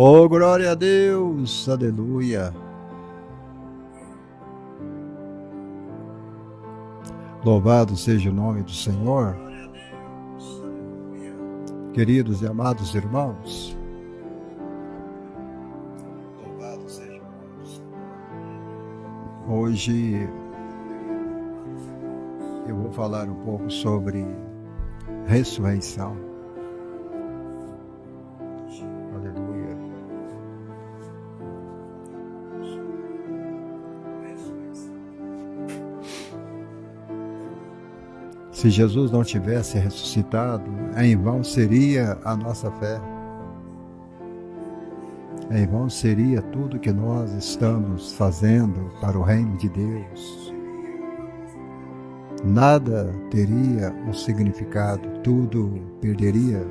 Oh, glória a Deus, aleluia. Louvado seja o nome do Senhor. Queridos e amados irmãos, louvado seja o nome do Senhor. Hoje eu vou falar um pouco sobre ressurreição. Aleluia. Se Jesus não tivesse ressuscitado, em vão seria a nossa fé. Em vão seria tudo que nós estamos fazendo para o reino de Deus. Nada teria um significado, tudo perderia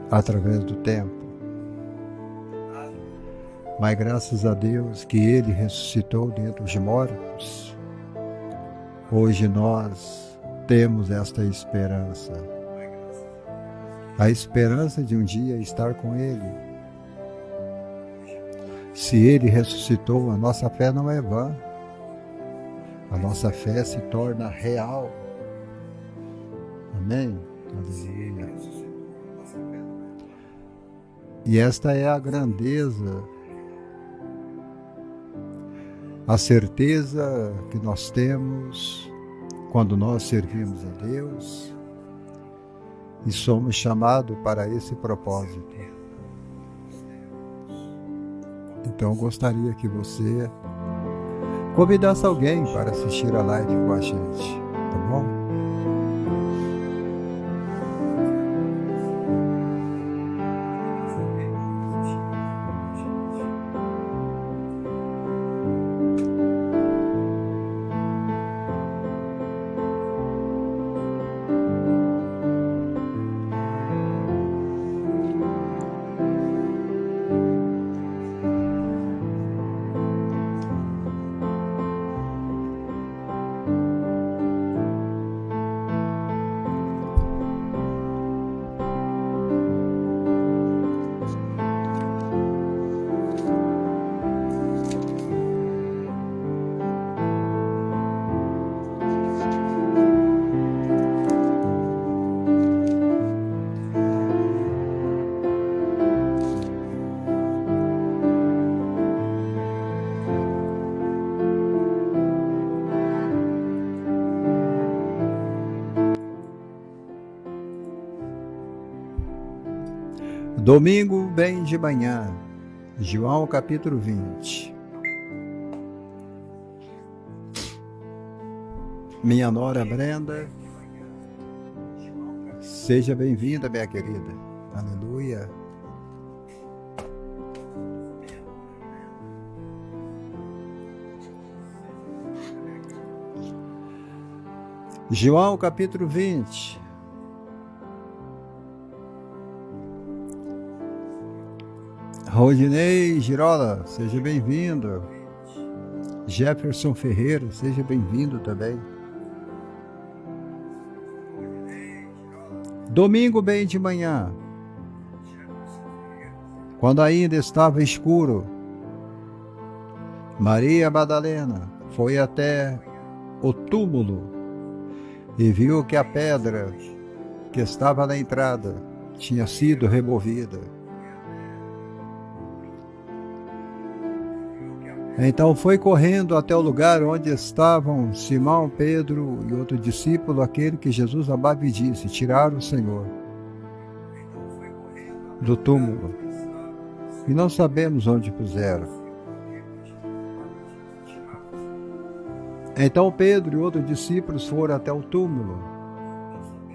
através do tempo. Mas graças a Deus que Ele ressuscitou dentre os mortos, hoje nós temos esta esperança. A esperança de um dia estar com Ele. Se Ele ressuscitou, a nossa fé não é vã. A nossa fé se torna real. Amém? Aleluia. E esta é a grandeza, a certeza que nós temos quando nós servimos a Deus e somos chamados para esse propósito. Então eu gostaria que você convidasse alguém para assistir a live com a gente, tá bom? Domingo bem de manhã, João capítulo 20. Minha nora Brenda, seja bem-vinda, minha querida. Aleluia. João capítulo 20. Rodinei Girola, seja bem-vindo. Jefferson Ferreira, seja bem-vindo também. Domingo bem de manhã, quando ainda estava escuro, Maria Madalena foi até o túmulo e viu que a pedra que estava na entrada tinha sido removida. Então foi correndo até o lugar onde estavam Simão, Pedro e outro discípulo, aquele que Jesus amava, e disse: tiraram o Senhor do túmulo e não sabemos onde puseram. Então Pedro e outros discípulos foram até o túmulo.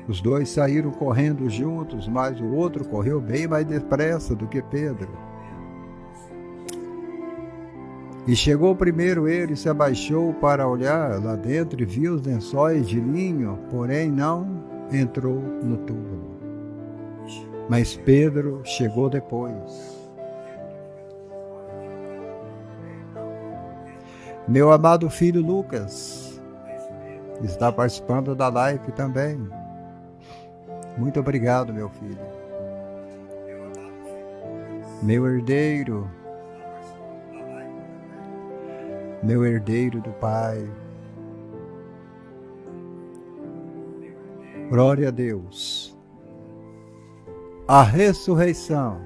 Os dois saíram correndo juntos, mas o outro correu bem mais depressa do que Pedro. E chegou primeiro ele, se abaixou para olhar lá dentro e viu os lençóis de linho, porém não entrou no túmulo. Mas Pedro chegou depois. Meu amado filho Lucas está participando da live também. Muito obrigado, meu filho. meu herdeiro do Pai. Glória a Deus. A ressurreição.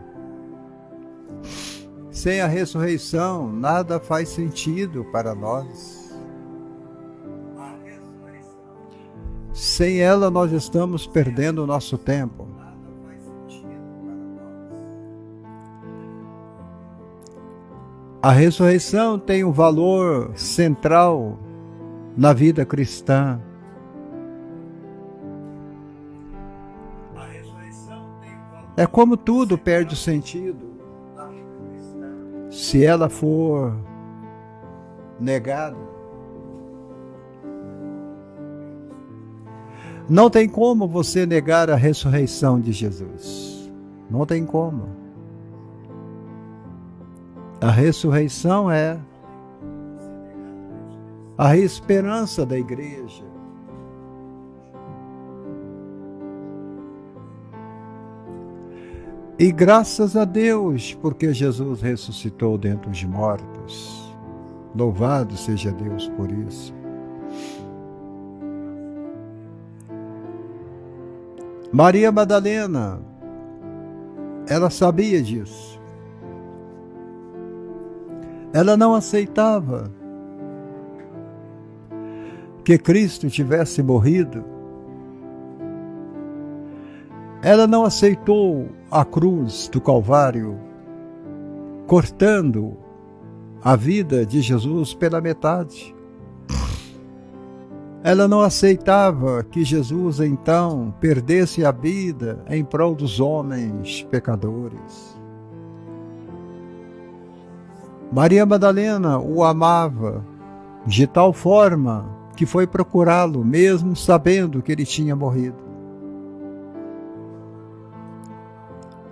Sem a ressurreição, nada faz sentido para nós. Sem ela, nós estamos perdendo o nosso tempo. A ressurreição tem um valor central na vida cristã. É como tudo perde o sentido se ela for negada. Não tem como você negar a ressurreição de Jesus. Não tem como. A ressurreição é a esperança da igreja. E graças a Deus, porque Jesus ressuscitou dentre os mortos. Louvado seja Deus por isso. Maria Madalena, ela sabia disso. Ela não aceitava que Cristo tivesse morrido. Ela não aceitou a cruz do Calvário, cortando a vida de Jesus pela metade. Ela não aceitava que Jesus, então, perdesse a vida em prol dos homens pecadores. Maria Madalena o amava de tal forma que foi procurá-lo, mesmo sabendo que ele tinha morrido.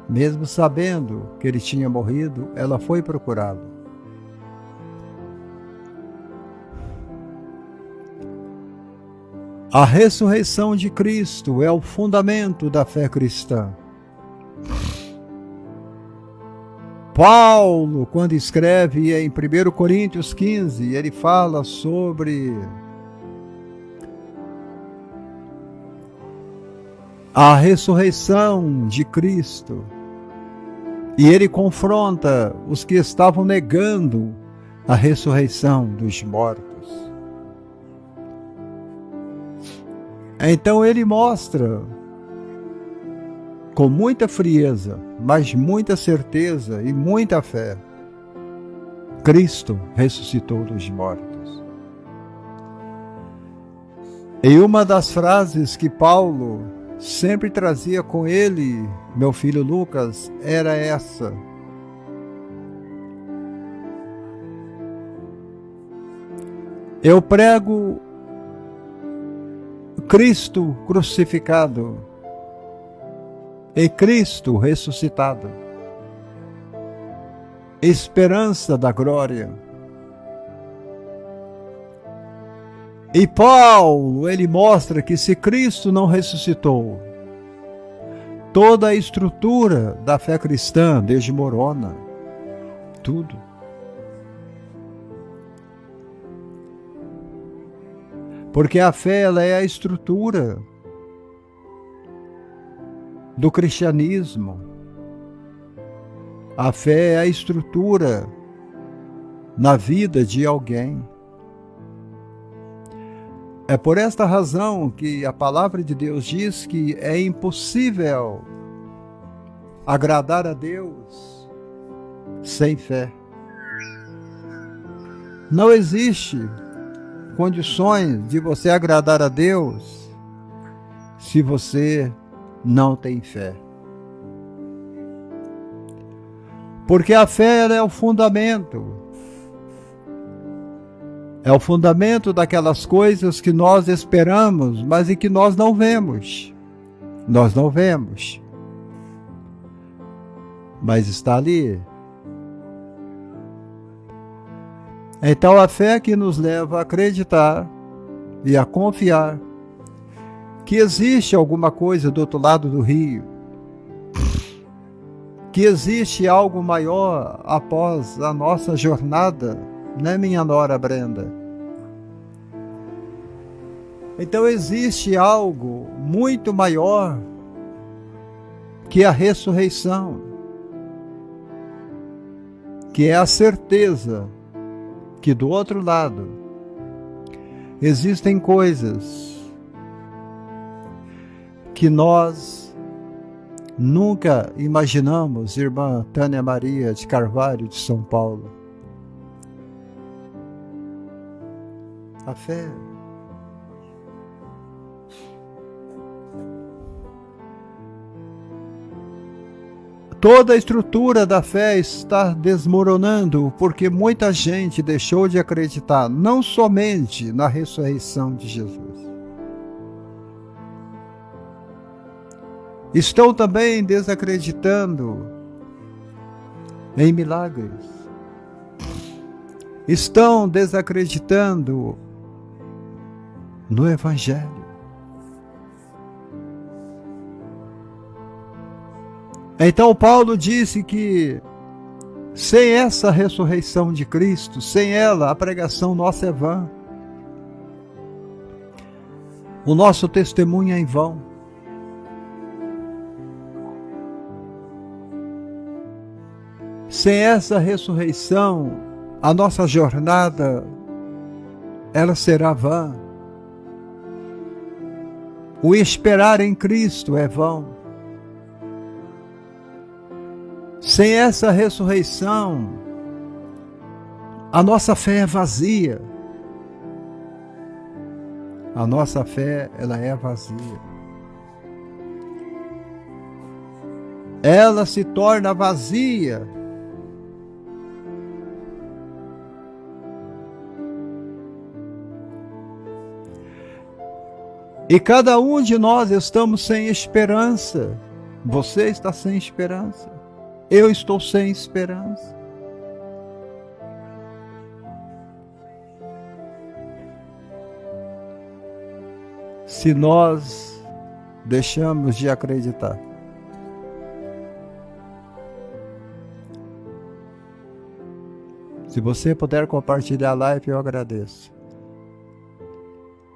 Mesmo sabendo que ele tinha morrido, ela foi procurá-lo. A ressurreição de Cristo é o fundamento da fé cristã. Paulo, quando escreve em 1 Coríntios 15, ele fala sobre a ressurreição de Cristo. E ele confronta os que estavam negando a ressurreição dos mortos. Então ele mostra, com muita frieza, mas muita certeza e muita fé, Cristo ressuscitou dos mortos. E uma das frases que Paulo sempre trazia com ele, meu filho Lucas, era essa: eu prego Cristo crucificado e Cristo ressuscitado, esperança da glória. E Paulo, ele mostra que se Cristo não ressuscitou, toda a estrutura da fé cristã desmorona, tudo. Porque a fé, ela é a estrutura do cristianismo. A fé é a estrutura na vida de alguém. É por esta razão que a palavra de Deus diz que é impossível agradar a Deus sem fé. Não existe condições de você agradar a Deus se você não tem fé. Porque a fé, ela é o fundamento. É o fundamento daquelas coisas que nós esperamos, mas em que nós não vemos. Nós não vemos. Mas está ali. Então a fé que nos leva a acreditar e a confiar que existe alguma coisa do outro lado do rio. que existe algo maior após a nossa jornada, né, minha nora Brenda? Então existe algo muito maior que a ressurreição, que é a certeza que do outro lado existem coisas que nós nunca imaginamos, irmã Tânia Maria de Carvalho de São Paulo. A fé. Toda a estrutura da fé está desmoronando porque muita gente deixou de acreditar não somente na ressurreição de Jesus. Estão também desacreditando em milagres. Estão desacreditando no Evangelho. Então Paulo disse que sem essa ressurreição de Cristo, sem ela, a pregação nossa é vã. O nosso testemunho é em vão. Sem essa ressurreição, a nossa jornada, ela será vã. O esperar em Cristo é vão. Sem essa ressurreição, a nossa fé é vazia. A nossa fé, ela é vazia. Ela se torna vazia e cada um de nós estamos sem esperança. Você está sem esperança. Eu estou sem esperança. Se nós deixamos de acreditar. Se você puder compartilhar a live, eu agradeço.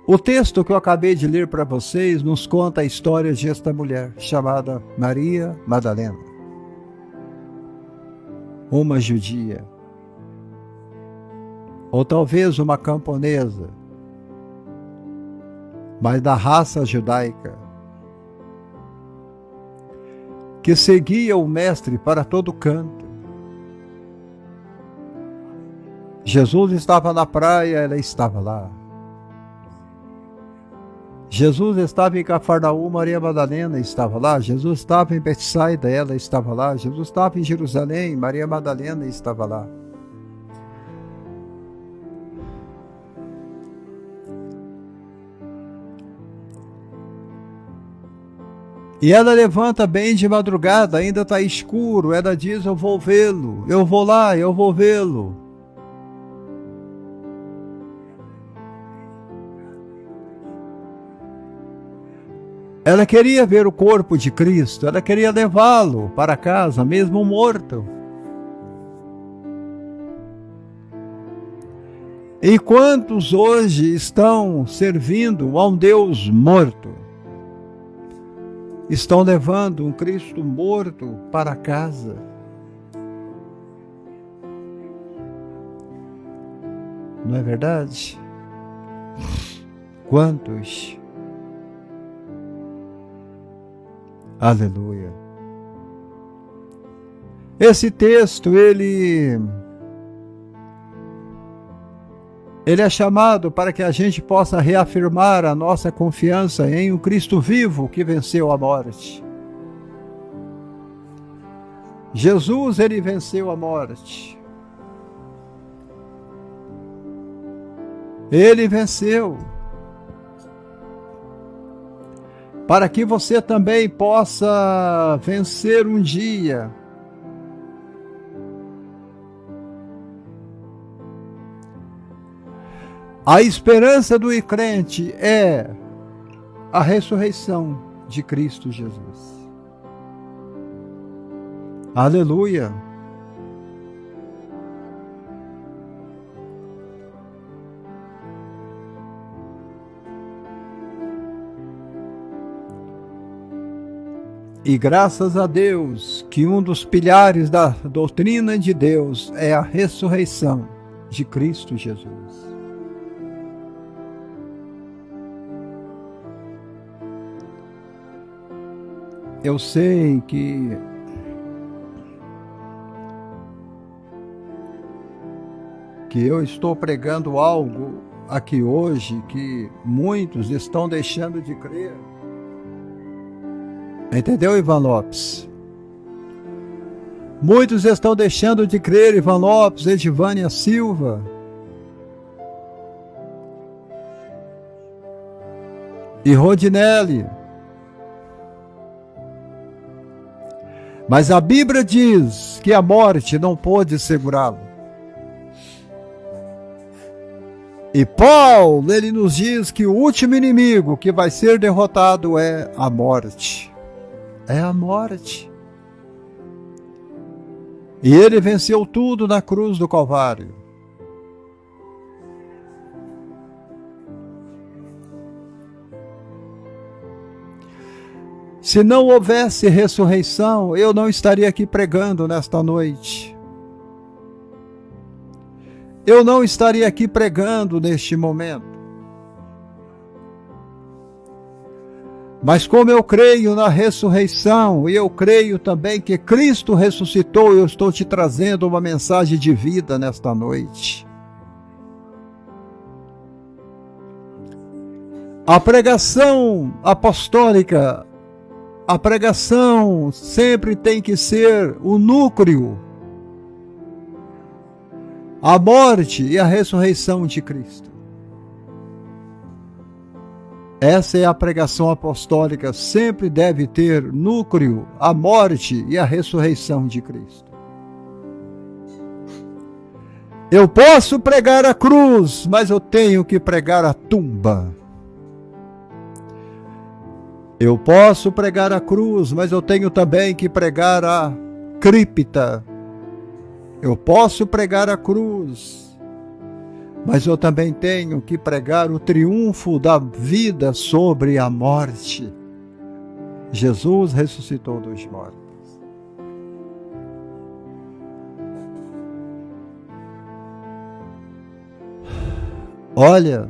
O texto que eu acabei de ler para vocês nos conta a história desta mulher, chamada Maria Madalena. Uma judia, ou talvez uma camponesa, mas da raça judaica, que seguia o mestre para todo canto. Jesus estava na praia, ela estava lá. Jesus estava em Cafarnaum, Maria Madalena estava lá. Jesus estava em Betsaida, ela estava lá. Jesus estava em Jerusalém, Maria Madalena estava lá. E ela levanta bem de madrugada, ainda está escuro. Ela diz: eu vou vê-lo, eu vou lá, eu vou vê-lo. Ela queria ver o corpo de Cristo, ela queria levá-lo para casa, mesmo morto. E quantos hoje estão servindo a um Deus morto? Estão levando um Cristo morto para casa. Não é verdade? Quantos? Aleluia. Esse texto, ele é chamado para que a gente possa reafirmar a nossa confiança em um Cristo vivo que venceu a morte. Jesus, ele venceu a morte. Ele venceu. Para que você também possa vencer um dia. A esperança do crente é a ressurreição de Cristo Jesus. Aleluia. E graças a Deus que um dos pilares da doutrina de Deus é a ressurreição de Cristo Jesus. Eu sei que eu estou pregando algo aqui hoje que muitos estão deixando de crer. Entendeu, Ivan Lopes? Muitos estão deixando de crer, Ivan Lopes, Edivânia Silva. E Rodinelli. Mas a Bíblia diz que a morte não pôde segurá-lo. E Paulo, ele nos diz que o último inimigo que vai ser derrotado é a morte. É a morte. E ele venceu tudo na cruz do Calvário. Se não houvesse ressurreição, eu não estaria aqui pregando nesta noite. Eu não estaria aqui pregando neste momento. Mas como eu creio na ressurreição, e eu creio também que Cristo ressuscitou, eu estou te trazendo uma mensagem de vida nesta noite. A pregação apostólica, a pregação sempre tem que ser o núcleo, a morte e a ressurreição de Cristo. Essa é a pregação apostólica, sempre deve ter núcleo, a morte e a ressurreição de Cristo. Eu posso pregar a cruz, mas eu tenho que pregar a tumba. Eu posso pregar a cruz, mas eu tenho também que pregar a cripta. Eu posso pregar a cruz, mas eu também tenho que pregar o triunfo da vida sobre a morte. Jesus ressuscitou dos mortos. Olha,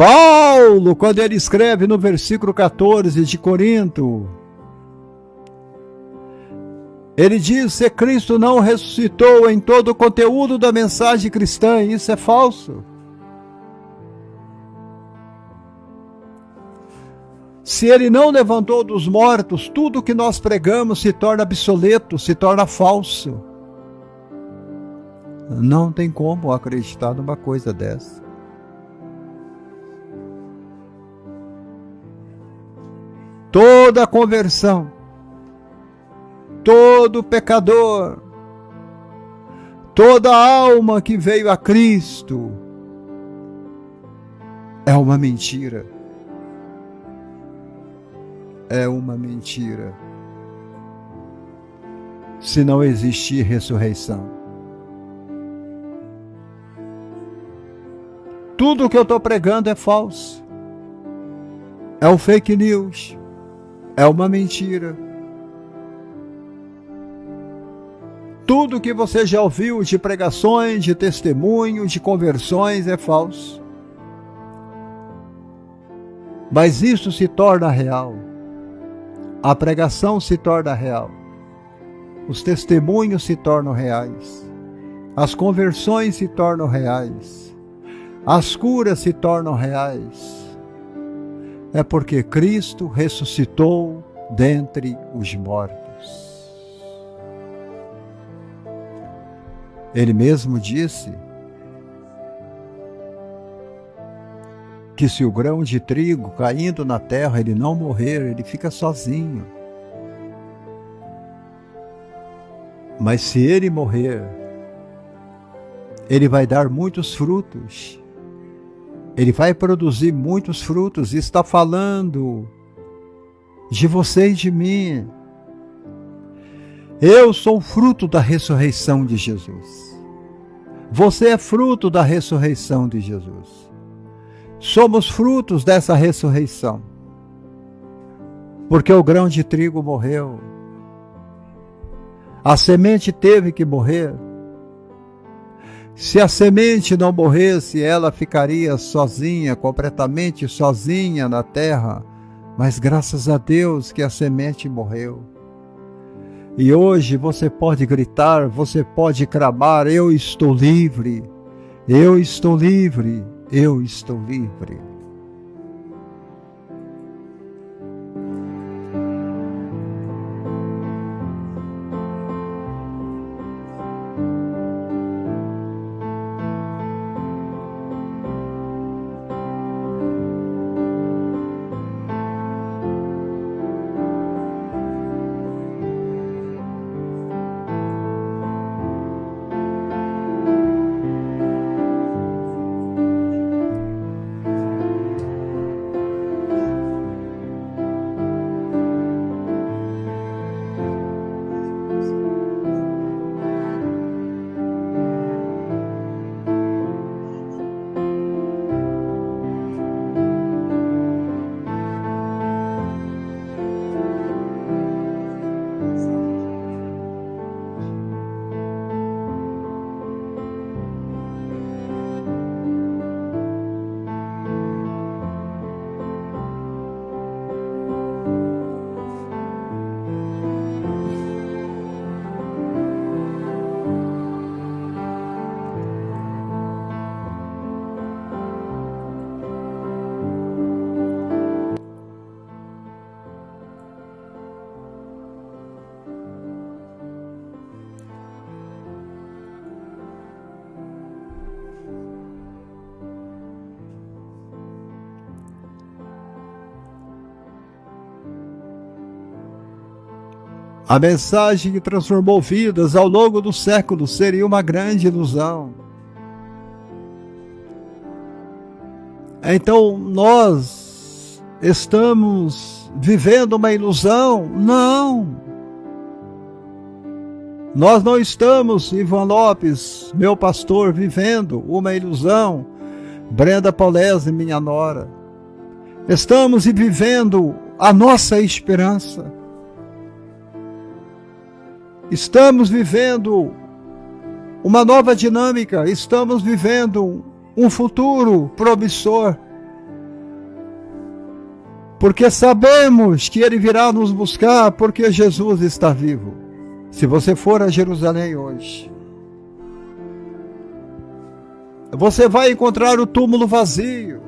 Paulo, quando ele escreve no versículo 14 de Corinto, ele diz: se Cristo não ressuscitou em todo o conteúdo da mensagem cristã, isso é falso. Se ele não levantou dos mortos, tudo que nós pregamos se torna obsoleto, se torna falso. Não tem como acreditar numa coisa dessa. Toda conversão, todo pecador, toda alma que veio a Cristo é uma mentira. É uma mentira. Se não existir ressurreição. Tudo que eu estou pregando é falso. É um fake news. É uma mentira. Tudo que você já ouviu de pregações, de testemunhos, de conversões é falso. Mas isso se torna real. A pregação se torna real. Os testemunhos se tornam reais. As conversões se tornam reais. As curas se tornam reais. É porque Cristo ressuscitou dentre os mortos. Ele mesmo disse que se o grão de trigo caindo na terra ele não morrer, ele fica sozinho. Mas se ele morrer, ele vai dar muitos frutos. Ele vai produzir muitos frutos. Está falando de você e de mim. Eu sou fruto da ressurreição de Jesus. Você é fruto da ressurreição de Jesus. Somos frutos dessa ressurreição. Porque o grão de trigo morreu. A semente teve que morrer. Se a semente não morresse, ela ficaria sozinha, completamente sozinha na terra. Mas graças a Deus que a semente morreu. E hoje você pode gritar, você pode clamar: eu estou livre, eu estou livre, eu estou livre. A mensagem que transformou vidas ao longo dos séculos seria uma grande ilusão. Então nós estamos vivendo uma ilusão? Não. Nós não estamos, Ivan Lopes, meu pastor, vivendo uma ilusão. Brenda Paulese, minha nora. Estamos vivendo a nossa esperança. Estamos vivendo uma nova dinâmica, estamos vivendo um futuro promissor. Porque sabemos que Ele virá nos buscar, porque Jesus está vivo. Se você for a Jerusalém hoje, você vai encontrar o túmulo vazio.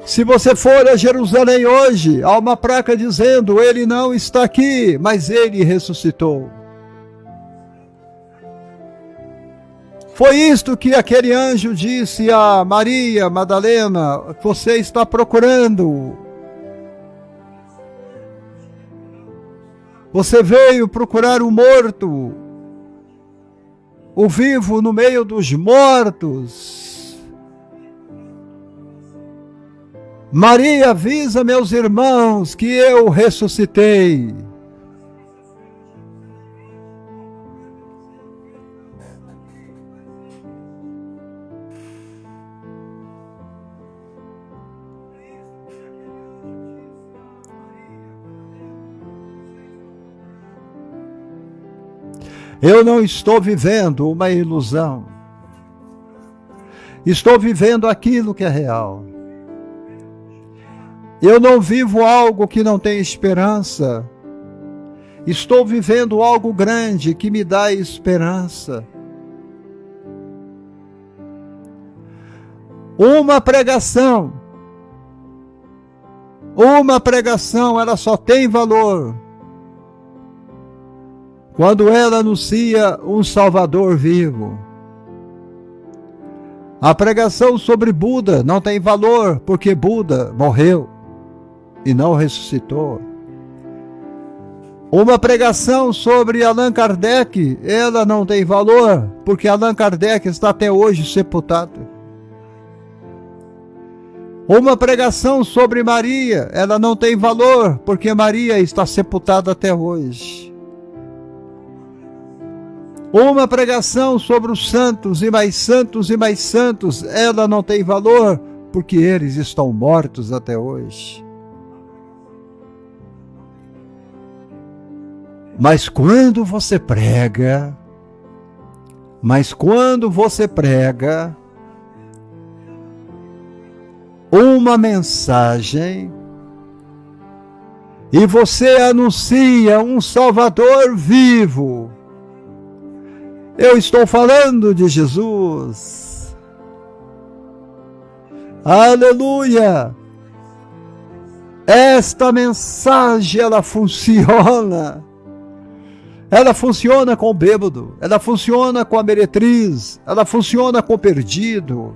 Se você for a Jerusalém hoje, há uma placa dizendo: Ele não está aqui, mas Ele ressuscitou. Foi isto que aquele anjo disse a Maria Madalena: você está procurando. Você veio procurar o morto, o vivo no meio dos mortos. Maria, avisa meus irmãos que eu ressuscitei. Eu não estou vivendo uma ilusão. Estou vivendo aquilo que é real. Eu não vivo algo que não tem esperança. Estou vivendo algo grande que me dá esperança. Uma pregação, ela só tem valor quando ela anuncia um Salvador vivo. A pregação sobre Buda não tem valor porque Buda morreu e não ressuscitou. Uma pregação sobre Allan Kardec, ela não tem valor, porque Allan Kardec está até hoje sepultado. Uma pregação sobre Maria, ela não tem valor, porque Maria está sepultada até hoje. Uma pregação sobre os santos e mais santos e mais santos, ela não tem valor, porque eles estão mortos até hoje. Mas quando você prega, uma mensagem e você anuncia um Salvador vivo, eu estou falando de Jesus. Aleluia! Esta mensagem, ela funciona. Ela funciona com o bêbado, ela funciona com a meretriz, ela funciona com o perdido,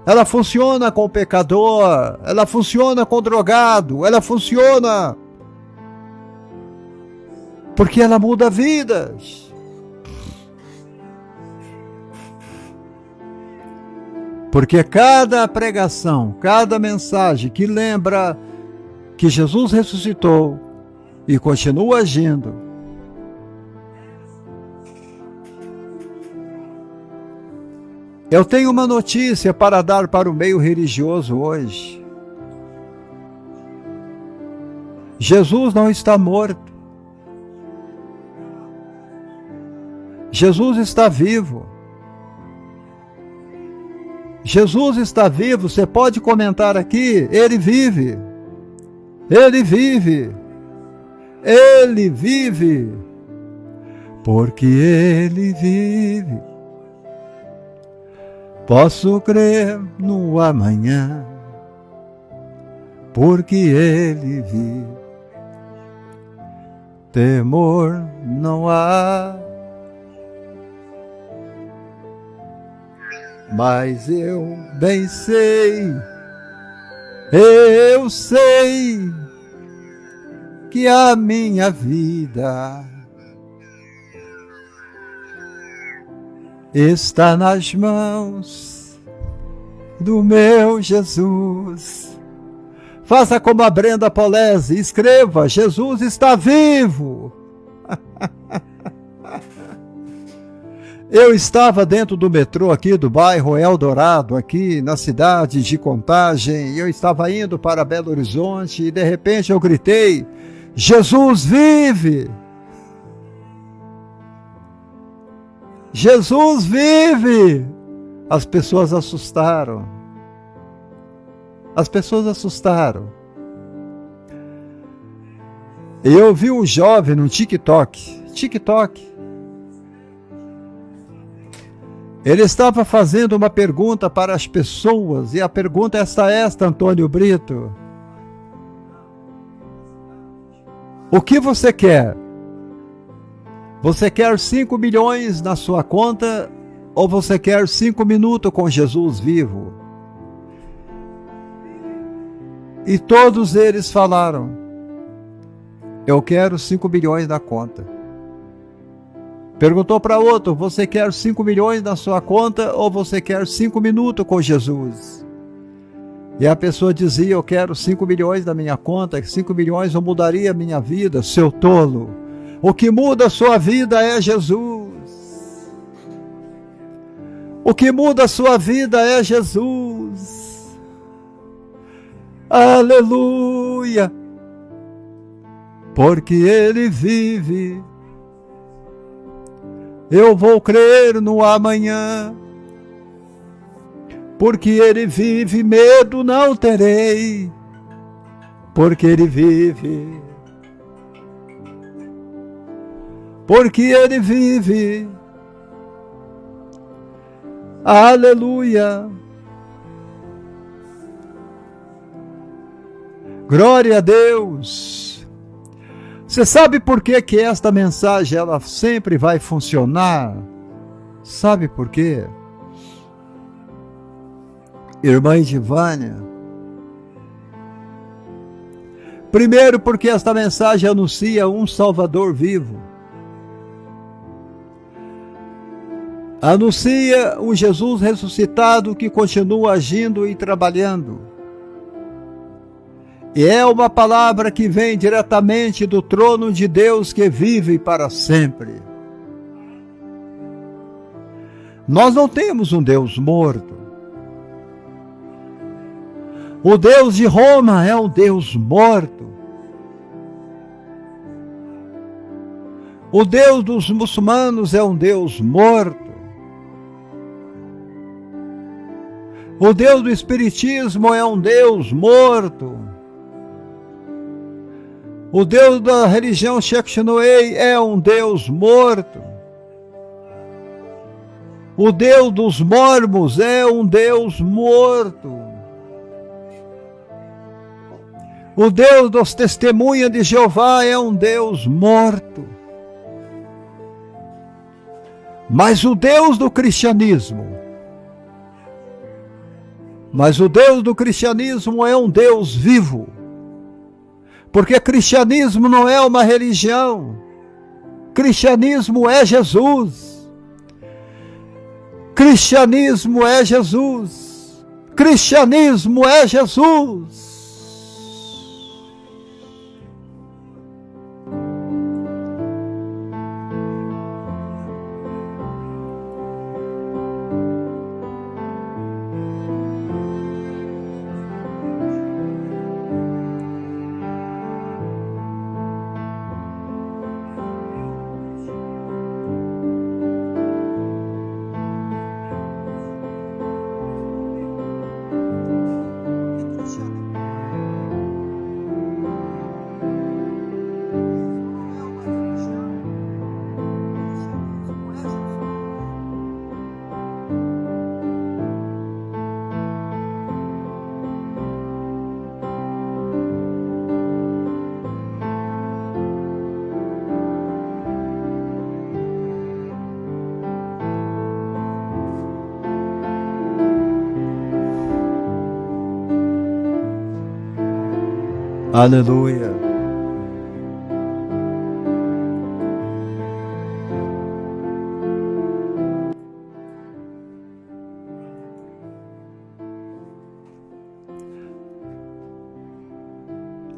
ela funciona com o pecador, ela funciona com o drogado, ela funciona porque ela muda vidas. Porque cada pregação, cada mensagem que lembra que Jesus ressuscitou e continua agindo, eu tenho uma notícia para dar para o meio religioso hoje. Jesus não está morto. Jesus está vivo. Jesus está vivo, você pode comentar aqui, ele vive. Ele vive. Ele vive. Porque ele vive. Posso crer no amanhã, porque ele vive. Temor não há, mas eu bem sei, eu sei que a minha vida está nas mãos do meu Jesus. Faça como a Brenda Polese, escreva: Jesus está vivo. Eu estava dentro do metrô aqui do bairro Eldorado, aqui na cidade de Contagem, e eu estava indo para Belo Horizonte e de repente eu gritei: Jesus vive! Jesus vive! As pessoas assustaram. As pessoas assustaram. Eu vi um jovem no TikTok. Ele estava fazendo uma pergunta para as pessoas, e a pergunta é esta, Antônio Brito. O que você quer? Você quer 5 milhões na sua conta ou você quer 5 minutos com Jesus vivo? E todos eles falaram: eu quero 5 milhões na conta. Perguntou para outro: você quer 5 milhões na sua conta ou você quer 5 minutos com Jesus? E a pessoa dizia: eu quero 5 milhões na minha conta, 5 milhões não mudaria a minha vida, seu tolo. O que muda a sua vida é Jesus. O que muda a sua vida é Jesus. Aleluia! Porque ele vive. Eu vou crer no amanhã. Porque ele vive, medo não terei. Porque ele vive. Porque ele vive. Aleluia. Glória a Deus. Você sabe por que esta mensagem ela sempre vai funcionar? Sabe por quê? Irmã Edivânia, Primeiro, porque esta mensagem anuncia um Salvador vivo. Anuncia um Jesus ressuscitado que continua agindo e trabalhando. E é uma palavra que vem diretamente do trono de Deus que vive para sempre. Nós não temos um Deus morto. O Deus de Roma é um Deus morto. O Deus dos muçulmanos é um Deus morto. O Deus do Espiritismo é um Deus morto. O Deus da religião Shekshnoei é um Deus morto. O Deus dos mormons é um Deus morto. O Deus dos testemunhas de Jeová é um Deus morto. Mas o Deus do cristianismo, é um Deus vivo. Porque cristianismo não é uma religião. Cristianismo é Jesus. Cristianismo é Jesus. Cristianismo é Jesus. Aleluia.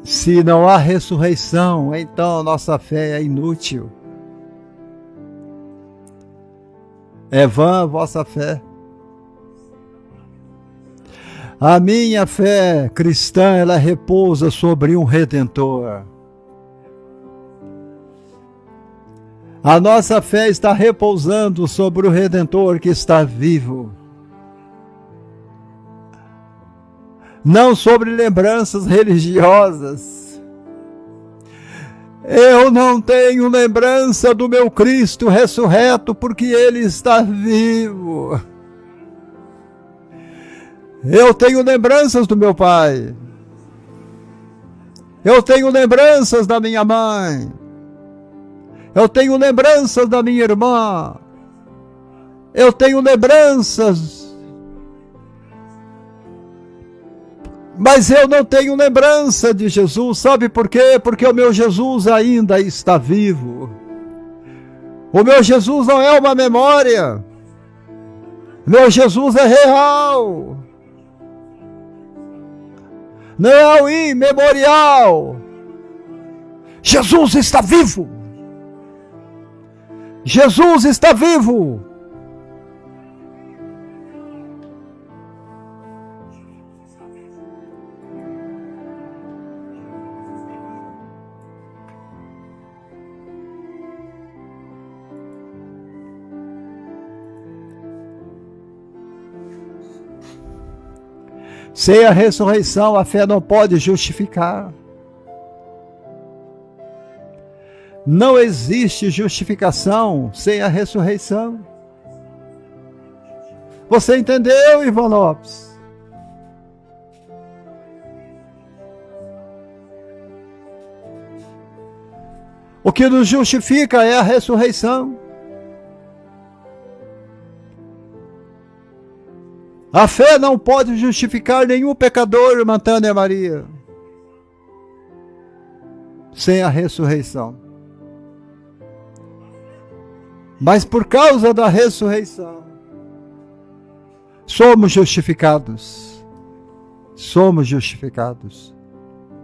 Se não há ressurreição, então nossa fé é inútil. É vã a vossa fé. A minha fé cristã, ela repousa sobre um Redentor. A nossa fé está repousando sobre o Redentor que está vivo. Não sobre lembranças religiosas. Eu não tenho lembrança do meu Cristo ressurreto porque Ele está vivo. Eu tenho lembranças do meu pai. Eu tenho lembranças da minha mãe. Eu tenho lembranças da minha irmã. Eu tenho lembranças. Mas eu não tenho lembrança de Jesus. Sabe por quê? Porque o meu Jesus ainda está vivo. O meu Jesus não é uma memória. Meu Jesus é real. Não imemorial. Jesus está vivo. Jesus está vivo. Sem a ressurreição, a fé não pode justificar. Não existe justificação sem a ressurreição. Você entendeu, Ivan Lopes? O que nos justifica é a ressurreição. A fé não pode justificar nenhum pecador, irmã Tânia Maria. sem a ressurreição. Mas por causa da ressurreição, somos justificados. Somos justificados.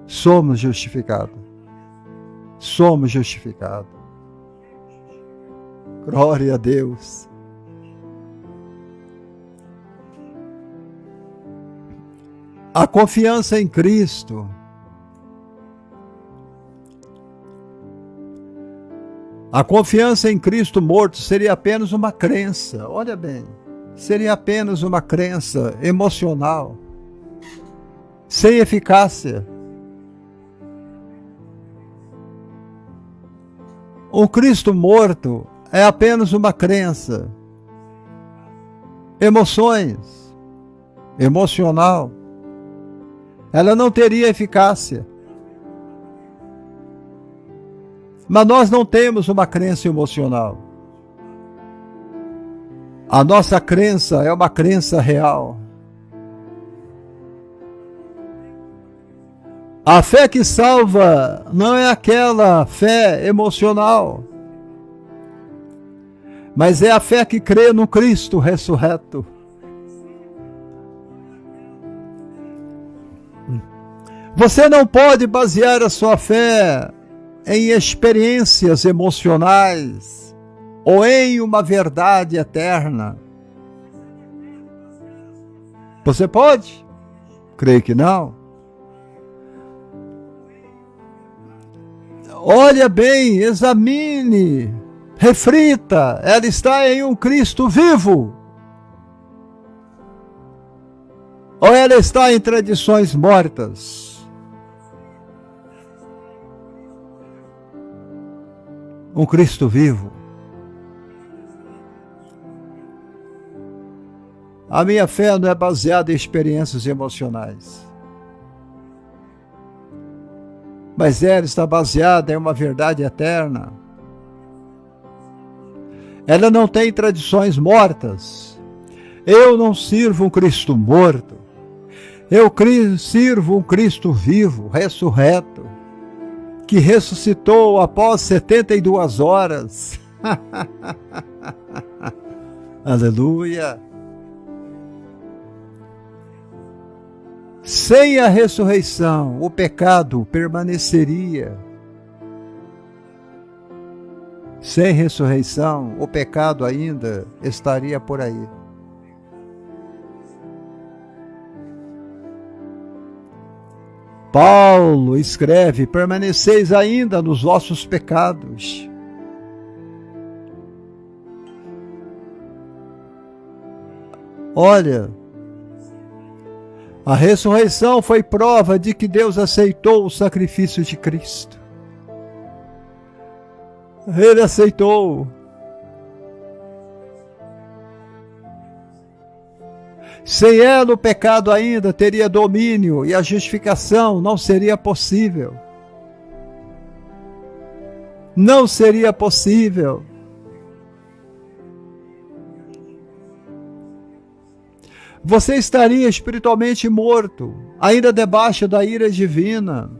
Somos justificados. Somos justificados. Glória a Deus. A confiança em Cristo. A confiança em Cristo morto seria apenas uma crença. Olha bem, seria apenas uma crença emocional, sem eficácia. O Cristo morto é apenas uma crença, emoções, emocional. Ela não teria eficácia. Mas nós não temos uma crença emocional. A nossa crença é uma crença real. A fé que salva não é aquela fé emocional, mas é a fé que crê no Cristo ressurreto. Você não pode basear a sua fé em experiências emocionais ou em uma verdade eterna. Você pode? Creio que não. Olha bem, examine, reflita, ela está em um Cristo vivo? Ou ela está em tradições mortas? Um Cristo vivo. A minha fé não é baseada em experiências emocionais, mas ela está baseada em uma verdade eterna. Ela não tem tradições mortas. Eu não sirvo um Cristo morto. Eu sirvo um Cristo vivo, ressurreto, que ressuscitou após 72 horas. Aleluia! Sem a ressurreição, o pecado permaneceria. Sem ressurreição, o pecado ainda estaria por aí. Paulo escreve: permaneceis ainda nos vossos pecados. Olha, a ressurreição foi prova de que Deus aceitou o sacrifício de Cristo. Ele aceitou. Sem ela, o pecado ainda teria domínio e a justificação não seria possível. Não seria possível. Você estaria espiritualmente morto, ainda debaixo da ira divina.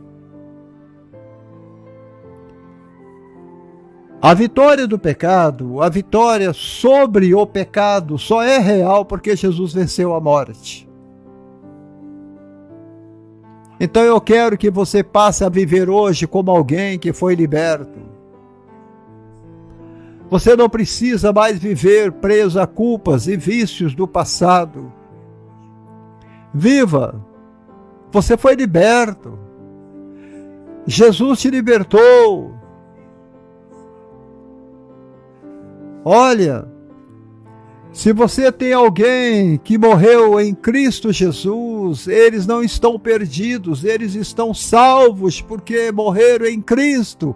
A vitória do pecado, a vitória sobre o pecado, só é real porque Jesus venceu a morte. Então eu quero que você passe a viver hoje como alguém que foi liberto. Você não precisa mais viver preso a culpas e vícios do passado. Viva! Você foi liberto. Jesus te libertou. Olha, se você tem alguém que morreu em Cristo Jesus, eles não estão perdidos, eles estão salvos porque morreram em Cristo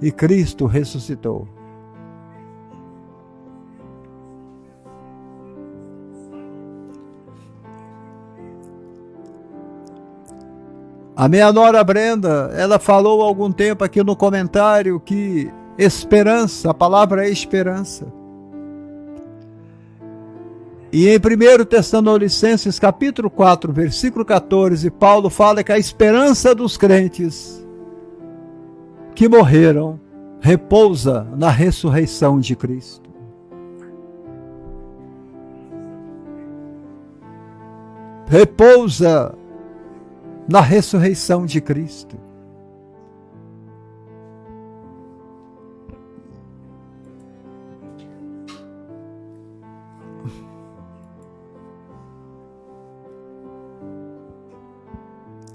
e Cristo ressuscitou. A minha nora Brenda, ela falou há algum tempo aqui no comentário que esperança, a palavra é esperança. E em 1 Tessalonicenses capítulo 4, versículo 14, Paulo fala que a esperança dos crentes que morreram repousa na ressurreição de Cristo. Repousa na ressurreição de Cristo.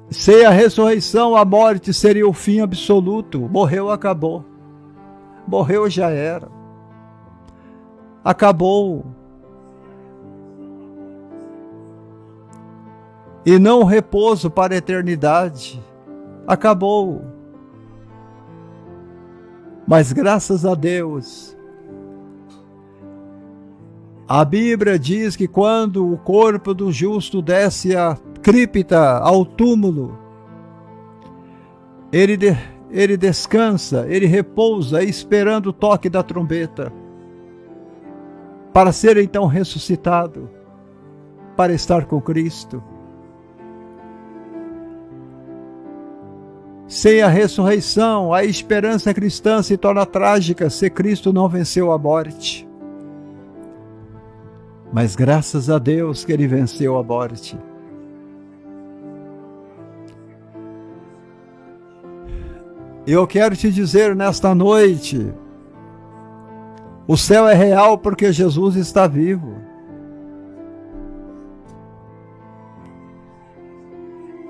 Sem a ressurreição, a morte seria o fim absoluto. Morreu, acabou. Morreu, já era. Acabou. E não repouso para a eternidade. Acabou. Mas graças a Deus, a Bíblia diz que quando o corpo do justo desce à cripta, ao túmulo, ele descansa, ele repousa, esperando o toque da trombeta, para ser então ressuscitado, para estar com Cristo. Sem a ressurreição, a esperança cristã se torna trágica se Cristo não venceu a morte. Mas graças a Deus que Ele venceu a morte. Eu quero te dizer nesta noite, o céu é real porque Jesus está vivo.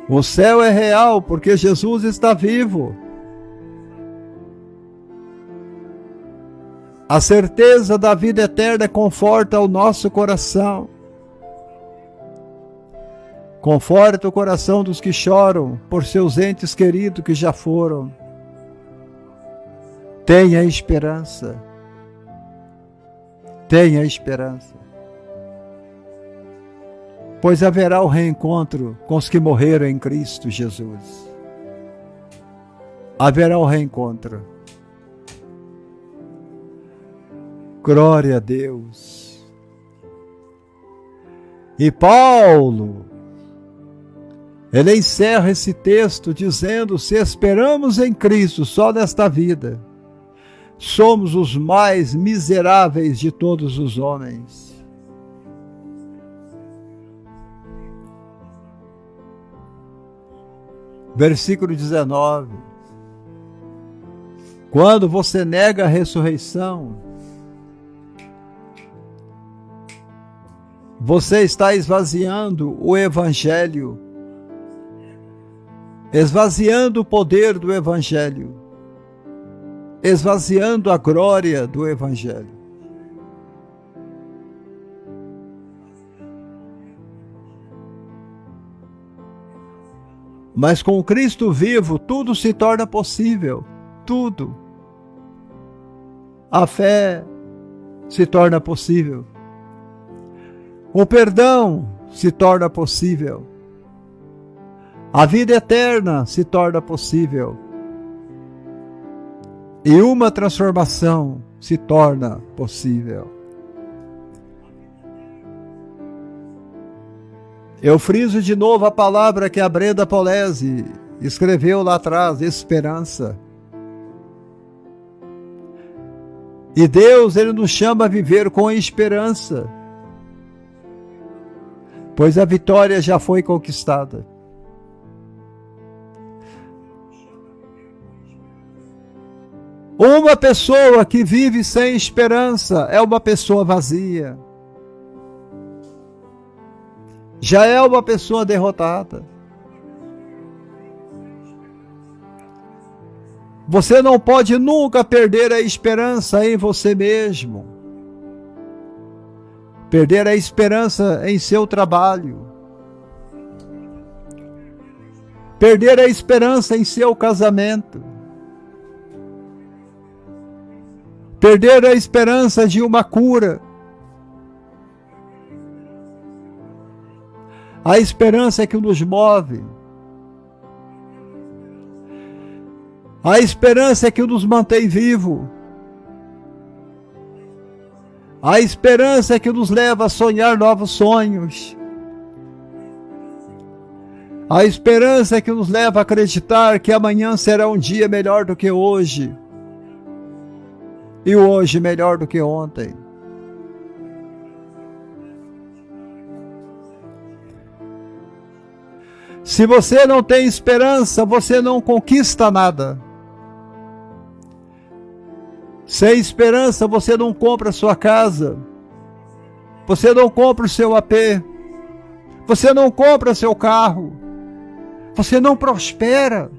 O céu é real porque Jesus está vivo. A certeza da vida eterna conforta o nosso coração. Conforta o coração dos que choram por seus entes queridos que já foram. Tenha esperança. Tenha esperança. Pois haverá o reencontro com os que morreram em Cristo Jesus. Haverá o reencontro. Glória a Deus. E Paulo, ele encerra esse texto dizendo: se esperamos em Cristo só nesta vida, somos os mais miseráveis de todos os homens. Versículo 19. Quando você nega a ressurreição, você está esvaziando o Evangelho, esvaziando o poder do Evangelho, esvaziando a glória do Evangelho. Mas com Cristo vivo, tudo se torna possível. Tudo. A fé se torna possível. O perdão se torna possível. A vida eterna se torna possível. E uma transformação se torna possível. Eu friso de novo a palavra que a Brenda Polese escreveu lá atrás: esperança. E Deus, Ele nos chama a viver com esperança, pois a vitória já foi conquistada. Uma pessoa que vive sem esperança é uma pessoa vazia. Já é uma pessoa derrotada. Você não pode nunca perder a esperança em você mesmo. Perder a esperança em seu trabalho. Perder a esperança em seu casamento. Perder a esperança de uma cura. A esperança é que nos move. A esperança é que nos mantém vivo. A esperança é que nos leva a sonhar novos sonhos. A esperança é que nos leva a acreditar que amanhã será um dia melhor do que hoje. E o hoje melhor do que ontem. Se você não tem esperança, você não conquista nada. Sem esperança, você não compra a sua casa. Você não compra o seu AP. Você não compra seu carro. Você não prospera.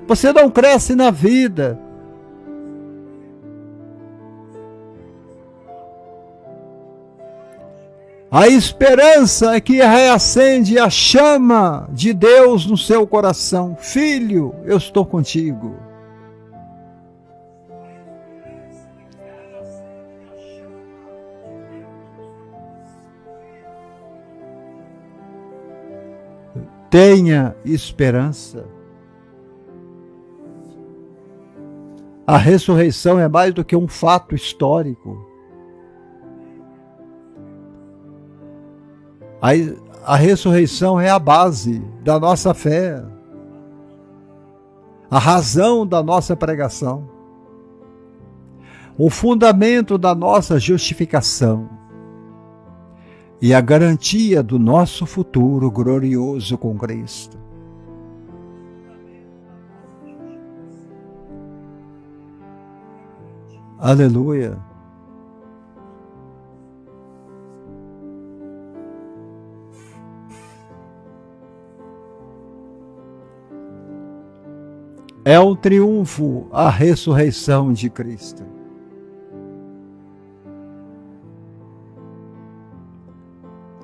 Você não cresce na vida. A esperança é que reacende a chama de Deus no seu coração. Filho, eu estou contigo. Tenha esperança. A ressurreição é mais do que um fato histórico. A ressurreição é a base da nossa fé, a razão da nossa pregação, o fundamento da nossa justificação e a garantia do nosso futuro glorioso com Cristo. Aleluia. É um triunfo a ressurreição de Cristo.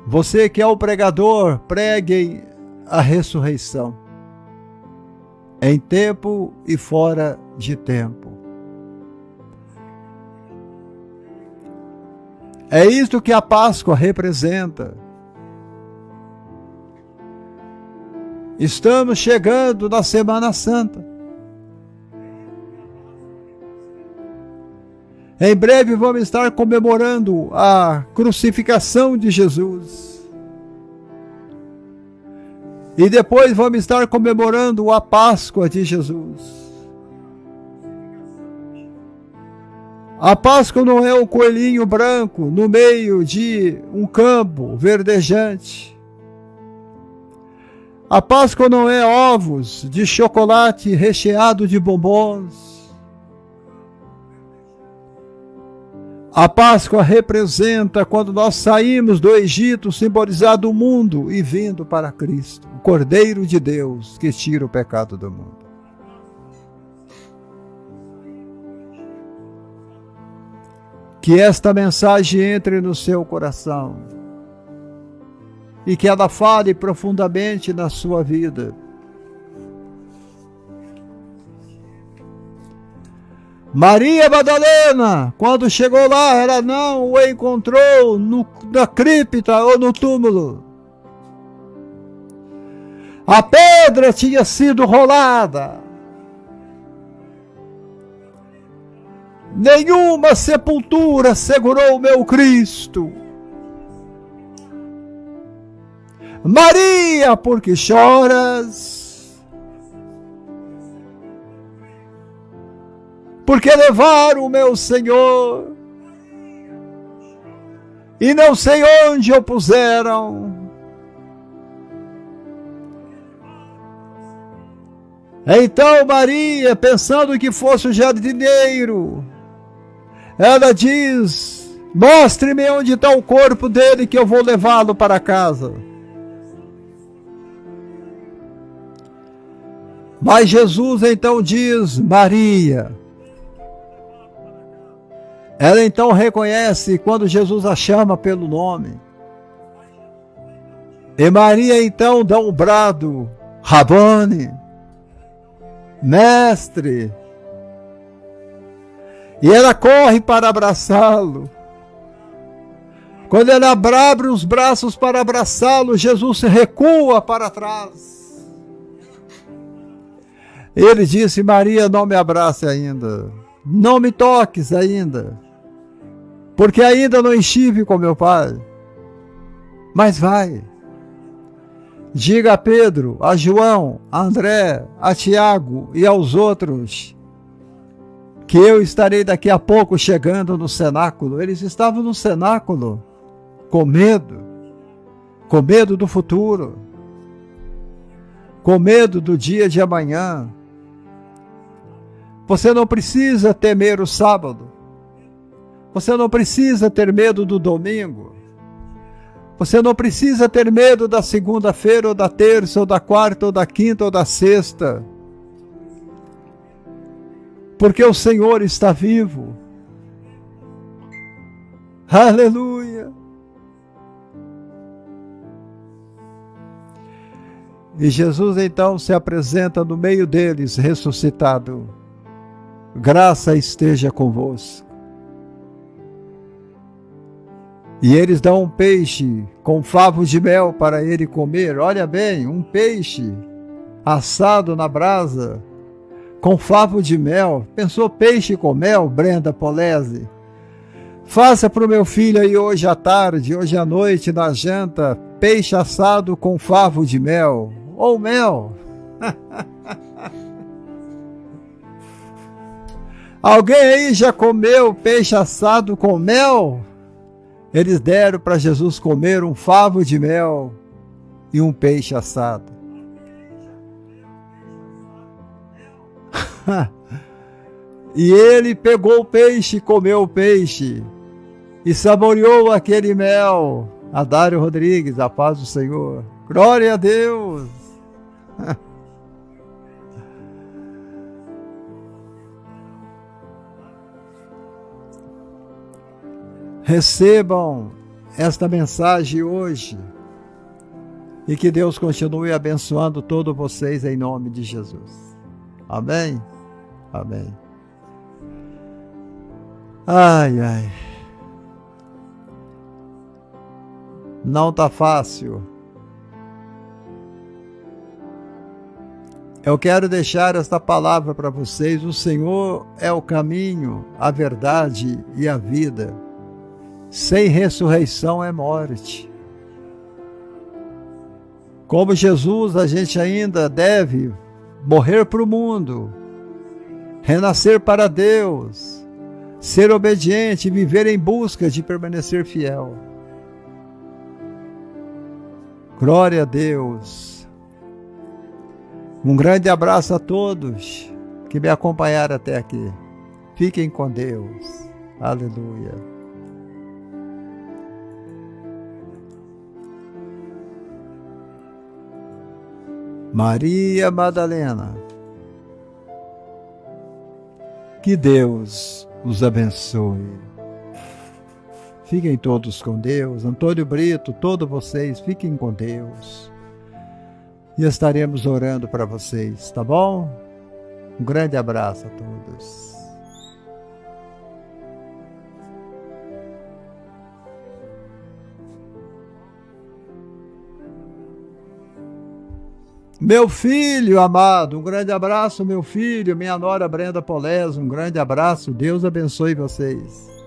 Você que é o pregador, pregue a ressurreição, em tempo e fora de tempo. É isto que a Páscoa representa. Estamos chegando na Semana Santa. Em breve vamos estar comemorando a crucificação de Jesus. E depois vamos estar comemorando a Páscoa de Jesus. A Páscoa não é um coelhinho branco no meio de um campo verdejante. A Páscoa não é ovos de chocolate recheado de bombons. A Páscoa representa quando nós saímos do Egito, simbolizado o mundo, e vindo para Cristo, o Cordeiro de Deus que tira o pecado do mundo. Que esta mensagem entre no seu coração e que ela fale profundamente na sua vida. Maria Madalena, quando chegou lá, ela não o encontrou na cripta ou no túmulo. A pedra tinha sido rolada. Nenhuma sepultura segurou o meu Cristo. Maria, por que choras? Porque levaram o meu Senhor e não sei onde o puseram. Então Maria, pensando que fosse o jardineiro, ela diz: mostre-me onde está o corpo dele que eu vou levá-lo para casa. Mas Jesus então diz: Maria. Ela então reconhece quando Jesus a chama pelo nome. E Maria então dá um brado: Rabone, mestre. E ela corre para abraçá-lo. Quando ela abre os braços para abraçá-lo, Jesus se recua para trás. Ele disse: Maria, não me abrace ainda. Não me toques ainda. Porque ainda não estive com meu Pai. Mas vai. Diga a Pedro, a João, a André, a Tiago e aos outros que eu estarei daqui a pouco chegando no cenáculo. Eles estavam no cenáculo com medo do futuro, com medo do dia de amanhã. Você não precisa temer o sábado, você não precisa ter medo do domingo, você não precisa ter medo da segunda-feira, ou da terça, ou da quarta, ou da quinta, ou da sexta, porque o Senhor está vivo. Aleluia! E Jesus então se apresenta no meio deles, ressuscitado. Graça esteja convosco. E eles dão um peixe com favos de mel para ele comer. Olha bem, um peixe assado na brasa com favo de mel. Pensou peixe com mel, Brenda Polese? Faça para o meu filho aí hoje à tarde, hoje à noite, na janta, peixe assado com favo de mel. Ou mel. Alguém aí já comeu peixe assado com mel? Eles deram para Jesus comer um favo de mel e um peixe assado. E ele pegou o peixe, comeu o peixe e saboreou aquele mel. Adário Rodrigues, a paz do Senhor. Glória a Deus. Recebam esta mensagem hoje e que Deus continue abençoando todos vocês em nome de Jesus. Amém? Amém. Ai, ai. Não está fácil. Eu quero deixar esta palavra para vocês. O Senhor é o caminho, a verdade e a vida. Sem ressurreição é morte. Como Jesus, a gente ainda deve morrer para o mundo, renascer para Deus, ser obediente, viver em busca de permanecer fiel. Glória a Deus. Um grande abraço a todos que me acompanharam até aqui. Fiquem com Deus. Aleluia. Maria Madalena. Que Deus os abençoe. Fiquem todos com Deus. Antônio Brito, todos vocês, fiquem com Deus. E estaremos orando para vocês, tá bom? Um grande abraço a todos. Meu filho amado, um grande abraço, meu filho, minha nora Brenda Polese, um grande abraço, Deus abençoe vocês.